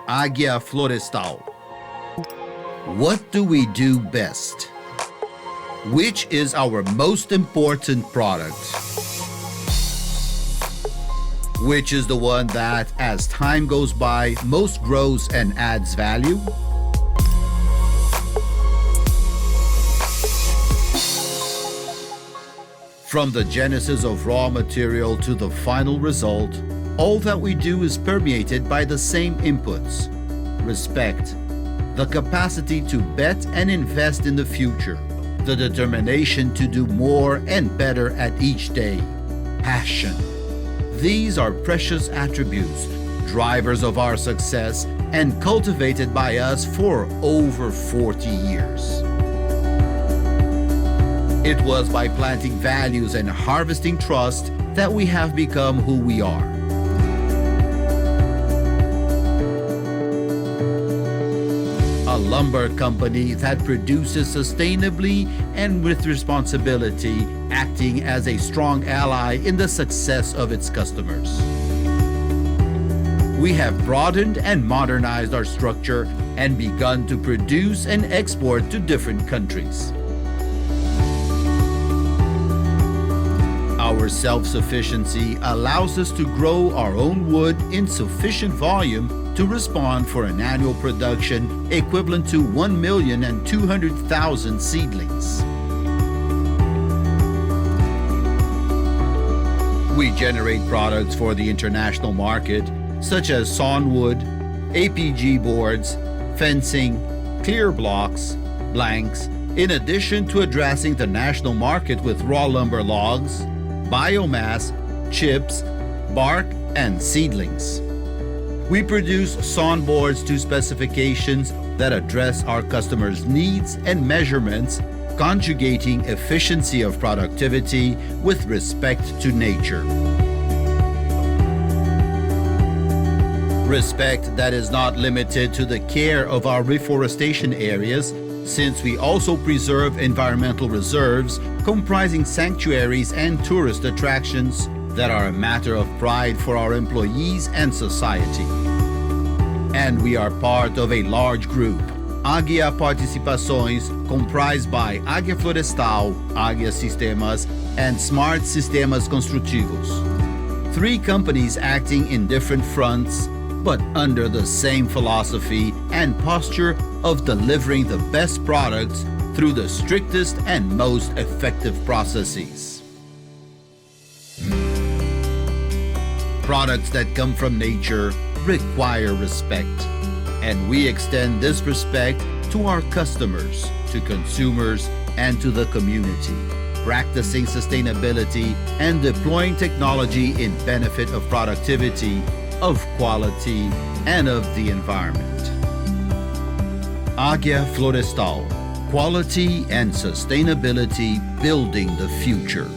Águia Florestal. What do we do best? Which is our most important product? Which is the one that, as time goes by, most grows and adds value? From the genesis of raw material to the final result, all that we do is permeated by the same inputs: respect, the capacity to bet and invest in the future, the determination to do more and better at each day, passion. These are precious attributes, drivers of our success, and cultivated by us for over 40 years. It was by planting values and harvesting trust that we have become who we are. A lumber company that produces sustainably and with responsibility, acting as a strong ally in the success of its customers. We have broadened and modernized our structure and begun to produce and export to different countries. Our self-sufficiency allows us to grow our own wood in sufficient volume to respond for an annual production equivalent to 1,200,000 seedlings. We generate products for the international market, such as sawnwood, APG boards, fencing, clear blocks, blanks, in addition to addressing the national market with raw lumber logs, biomass, chips, bark, and seedlings. We produce sawn boards to specifications that address our customers' needs and measurements, conjugating efficiency of productivity with respect to nature. Respect that is not limited to the care of our reforestation areas, since we also preserve environmental reserves comprising sanctuaries and tourist attractions that are a matter of pride for our employees and society. And we are part of a large group, Águia Participações, comprised by Águia Florestal, Águia Sistemas, and Smart Sistemas Construtivos. 3 companies acting in different fronts, but under the same philosophy and posture of delivering the best products through the strictest and most effective processes. Products that come from nature require respect, and we extend this respect to our customers, to consumers, and to the community, practicing sustainability and deploying technology in benefit of productivity, of quality, and of the environment. Águia Florestal, quality and sustainability building the future.